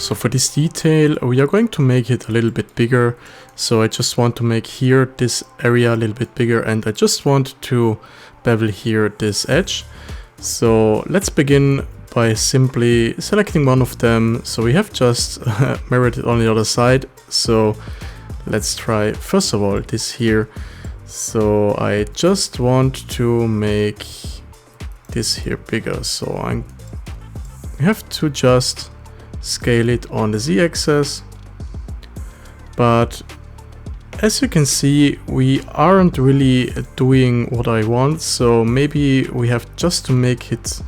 So for this detail, we are going to make it a little bit bigger. So I just want to make here this area a little bit bigger, and I just want to bevel here this edge. So let's begin by simply selecting one of them. So we have just mirrored it on the other side. So let's try first of all this here. So I just want to make this here bigger. So we have to just scale it on the z-axis, but as you can see, we aren't really doing what I want. So maybe we have just to make it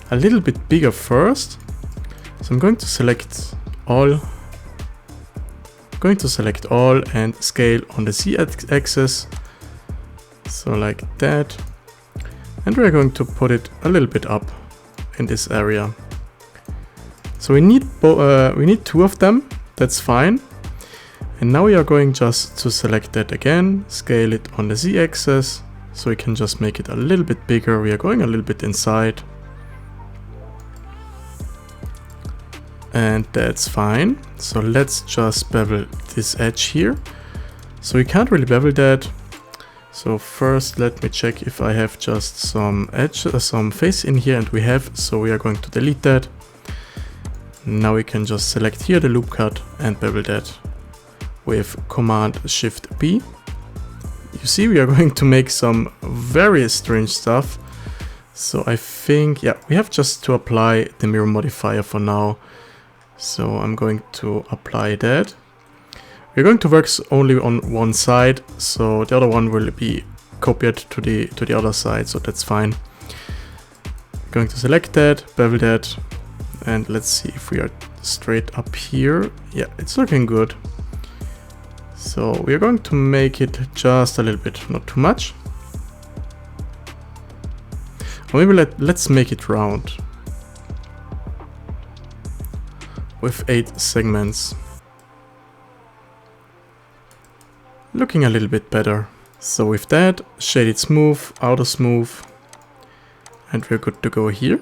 a little bit bigger first. So I'm going to select all, and scale on the z-axis. So like that. And we're going to put it a little bit up in this area. So we need two of them. That's fine. And now we are going just to select that again, scale it on the z-axis. So we can just make it a little bit bigger. We are going a little bit inside. And that's fine. So let's just bevel this edge here. So we can't really bevel that. So first let me check if I have just some face in here, and we have, so we are going to delete that. Now we can just select here the loop cut and bevel that with Command Shift B. You see, we are going to make some very strange stuff. So I think, yeah, we have just to apply the mirror modifier for now. So I'm going to apply that. We're going to work only on one side, so the other one will be copied to the other side, so that's fine. Going to select that, bevel that, and let's see if we are straight up here. Yeah, it's looking good. So we are going to make it just a little bit, not too much. Or maybe let's make it round with 8 segments. Looking a little bit better. So with that, shaded smooth, outer smooth, and we're good to go here.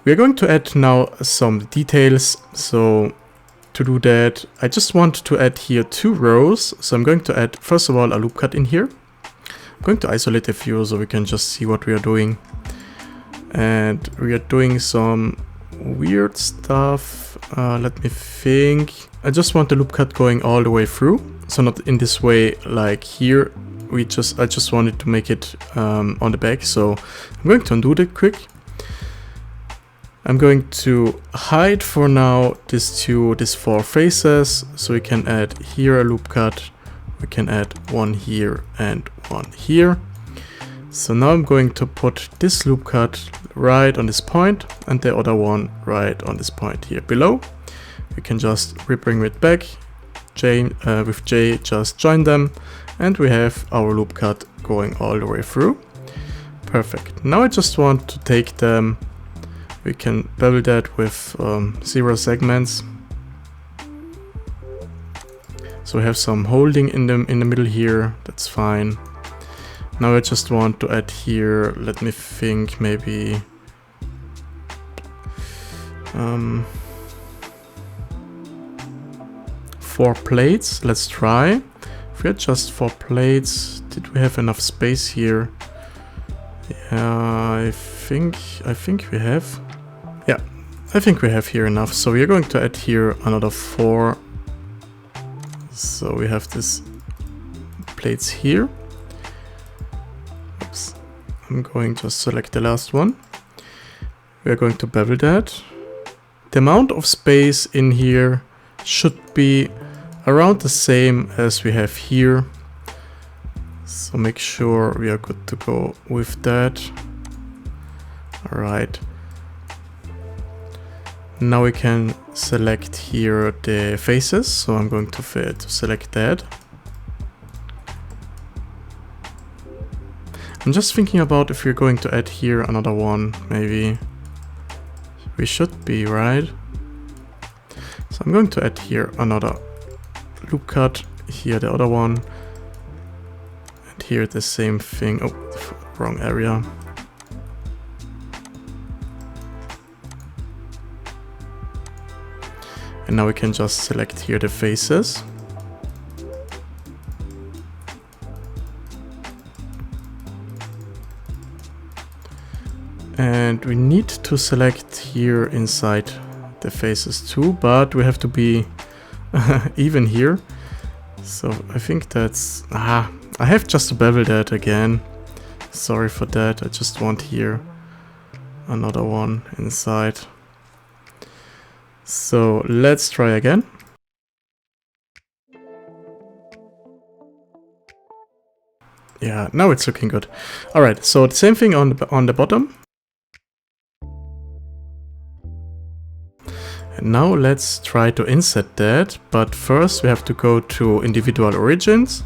We're going to add now some details. So to do that, I just want to add here 2 rows. So I'm going to add, first of all, a loop cut in here. I'm going to isolate a few so we can just see what we are doing. And we are doing some weird stuff. Let me think. I just want the loop cut going all the way through. So not in this way like here. I just wanted to make it on the back. So I'm going to undo that quick. I'm going to hide for now these 4 faces. So we can add here a loop cut. We can add one here and one here. So now I'm going to put this loop cut right on this point and the other one right on this point here below. We can just bring it back, with J just join them, and we have our loop cut going all the way through. Perfect. Now I just want to take them, we can bevel that with 0 segments. So we have some holding in the middle here, that's fine. Now I just want to add here, let me think, maybe 4 plates. Let's try. If we had just 4 plates, did we have enough space here? Yeah, I think we have. Yeah, I think we have here enough. So we are going to add here another 4. So we have this plates here. Oops. I'm going to select the last one. We are going to bevel that. The amount of space in here should be around the same as we have here. So make sure we are good to go with that. All right. Now we can select here the faces. So I'm going to select that. I'm just thinking about if we're going to add here another one, maybe. We should be, right? So I'm going to add here another loop cut, here the other one, and here the same thing. Oh, wrong area. And now we can just select here the faces. And we need to select here inside the faces too, but we have to be even here. So I think that's... I have just to bevel that again. Sorry for that, I just want here another one inside. So let's try again. Yeah, now it's looking good. Alright, so the same thing on the bottom. And now let's try to insert that, but first we have to go to individual origins.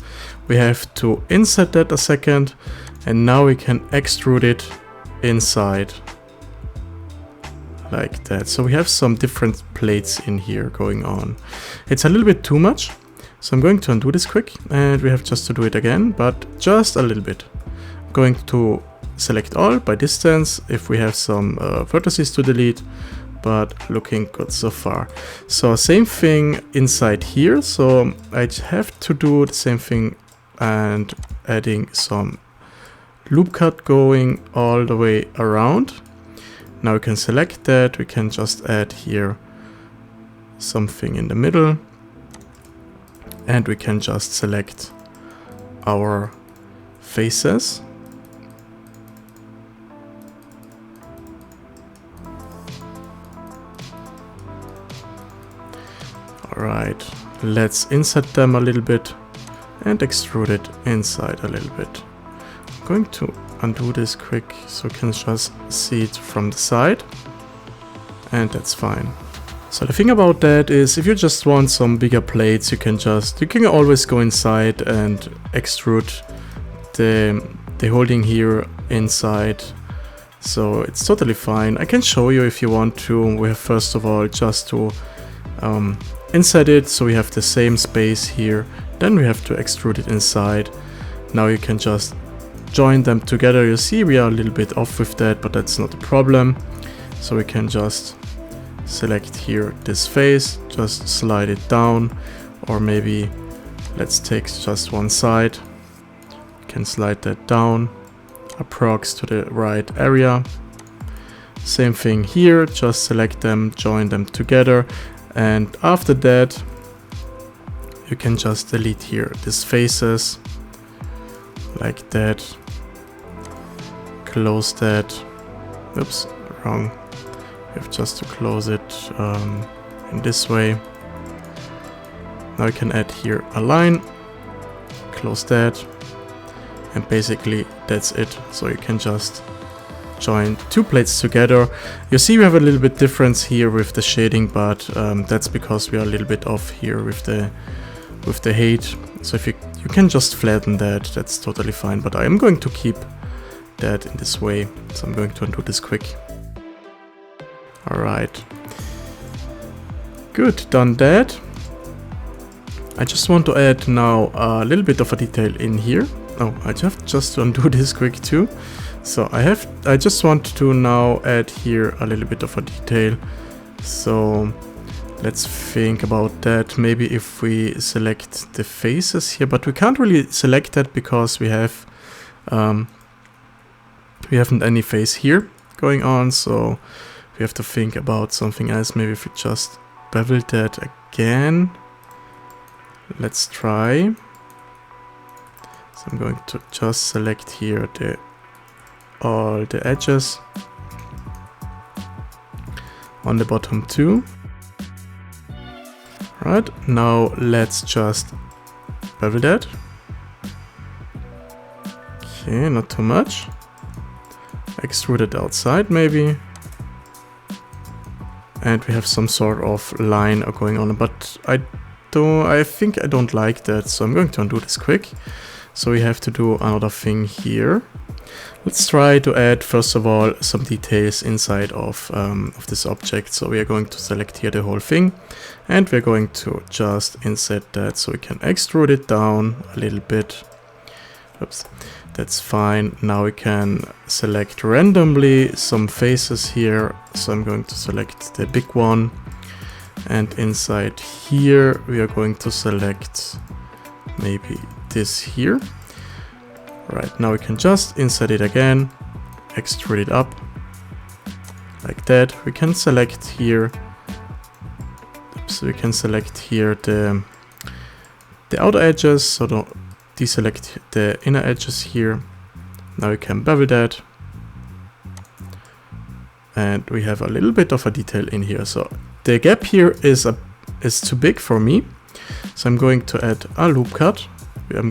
We have to insert that a second, and now we can extrude it inside. Like that. So we have some different plates in here going on. It's a little bit too much, so I'm going to undo this quick, and we have just to do it again, but just a little bit. I'm going to select all by distance if we have some vertices to delete. But looking good so far. So same thing inside here. So I have to do the same thing and adding some loop cut going all the way around. Now we can select that. We can just add here something in the middle. And we can just select our faces. Alright, let's insert them a little bit and extrude it inside a little bit. I'm going to undo this quick so you can just see it from the side, and that's fine. So the thing about that is, if you just want some bigger plates, you can always go inside and extrude the holding here inside. So it's totally fine. I can show you if you want to. We have first of all just to insert it, so we have the same space here, then we have to extrude it inside. Now you can just join them together. You see we are a little bit off with that, but that's not a problem. So we can just select here this face, just slide it down, or maybe let's take just one side. You can slide that down, approx to the right area. Same thing here, just select them, join them together. And after that, you can just delete here these faces, like that. Close that. Oops, wrong. You have just to close it in this way. Now you can add here a line, close that, and basically that's it. So you can just join two plates together. You see we have a little bit difference here with the shading, but that's because we are a little bit off here with the height. So if you can just flatten that, that's totally fine, but I am going to keep that in this way. So I'm going to undo this quick. Alright. Good, done that. I just want to add now a little bit of a detail in here. Oh, I have just to undo this quick too. So I just want to now add here a little bit of a detail. So let's think about that. Maybe if we select the faces here, but we can't really select that because we haven't any face here going on. So we have to think about something else. Maybe if we just bevel that again. Let's try. So I'm going to just select here all the edges on the bottom too. Right, now let's just bevel that. Okay, not too much. Extrude it outside maybe. And we have some sort of line going on, but I think I don't like that, so I'm going to undo this quick. So we have to do another thing here. Let's try to add first of all some details inside of this object. So we are going to select here the whole thing, and we're going to just insert that so we can extrude it down a little bit. Oops, that's fine. Now we can select randomly some faces here. So I'm going to select the big one, And inside here, we are going to select maybe this here. Right, now we can just insert it again, extrude it up like that. We can select here, so we can select here the outer edges, so deselect the inner edges here. Now we can bevel that. And we have a little bit of a detail in here. So the gap here is too big for me. So I'm going to add a loop cut. We're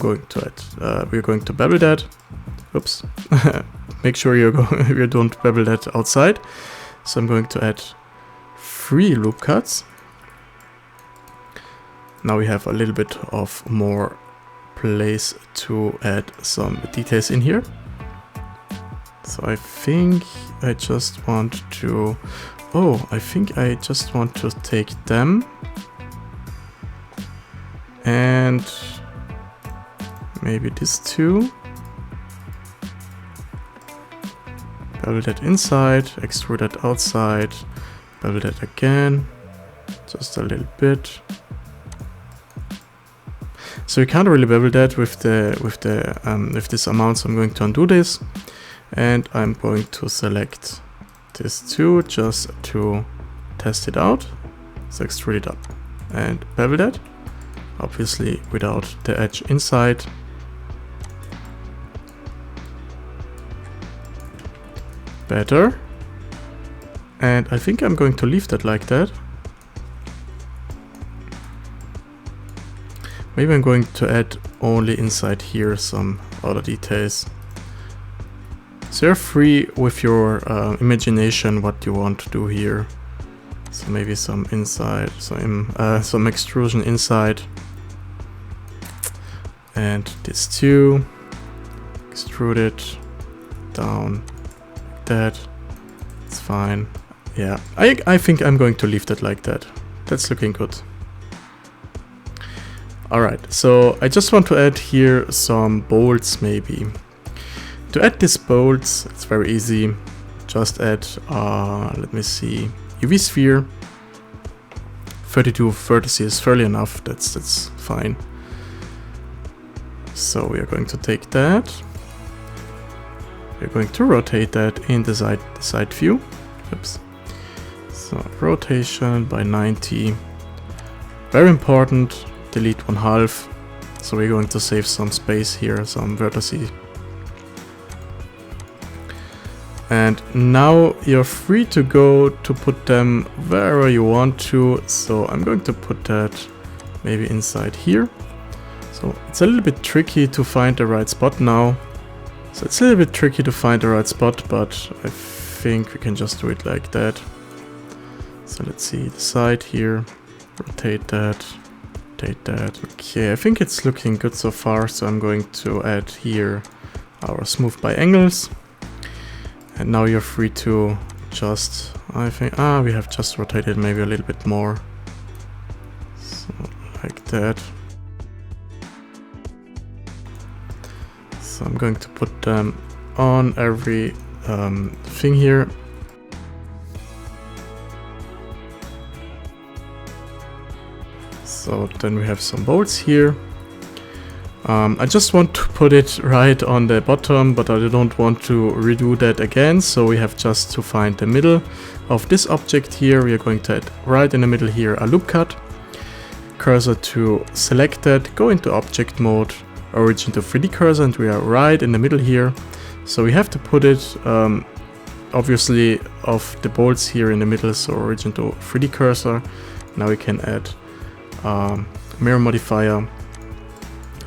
going to bevel that. Oops. Make sure you don't bevel that outside. So I'm going to add 3 loop cuts. Now we have a little bit of more place to add some details in here. So I think I just want to, take them and maybe this too. Bevel that inside, extrude that outside, bevel that again, just a little bit. So you can't really bevel that with this amount, so I'm going to undo this. And I'm going to select this too, just to test it out. So extrude it up and bevel that, obviously without the edge inside. Better. And I think I'm going to leave that like that. Maybe I'm going to add only inside here some other details. So you're free with your imagination what you want to do here. So maybe some inside, some extrusion inside. And this too. Extrude it down like that. It's fine. Yeah, I think I'm going to leave that like that. That's looking good. Alright, so I just want to add here some bolts maybe. To add these bolts, it's very easy. Just add, let me see, UV sphere. 32 vertices is fairly enough, that's fine. So we are going to take that. We're going to rotate that in the side view. Oops. So rotation by 90. Very important, delete 1/2. So we're going to save some space here, some vertices. And now you're free to go to put them wherever you want to. So I'm going to put that maybe inside here. So it's a little bit tricky to find the right spot now. So it's a little bit tricky to find the right spot, but I think we can just do it like that. So let's see the side here, rotate that, rotate that. Okay, I think it's looking good so far. So I'm going to add here our smooth by angles. And now you're free to just, I think, we have just rotated maybe a little bit more. So, like that. So I'm going to put them on every thing here. So then we have some bolts here. I just want to put it right on the bottom, but I don't want to redo that again. So we have just to find the middle of this object here. We are going to add right in the middle here a loop cut. Cursor to select that, go into object mode, origin to 3D cursor, and we are right in the middle here. So we have to put it obviously of the bolts here in the middle, so origin to 3D cursor. Now we can add mirror modifier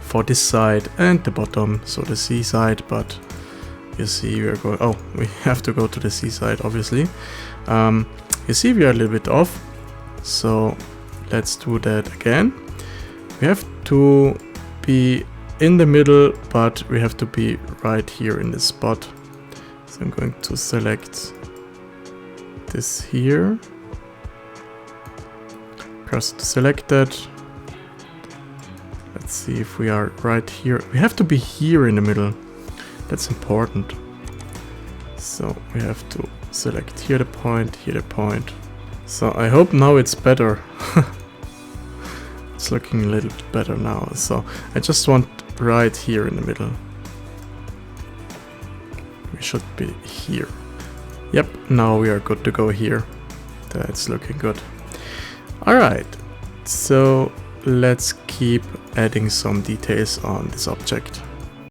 for this side and the bottom, so the C side, but you see we are going, we have to go to the C side obviously. You see we are a little bit off, so let's do that again. We have to be in the middle, but we have to be right here in this spot. So I'm going to select this here, press to select that. Let's see if we are right here. We have to be here in the middle. That's important. So we have to select here the point, So I hope now it's better. It's looking a little bit better now. So I just want right here in the middle. We should be here. Yep, now we are good to go here. That's looking good. Alright, so let's keep adding some details on this object.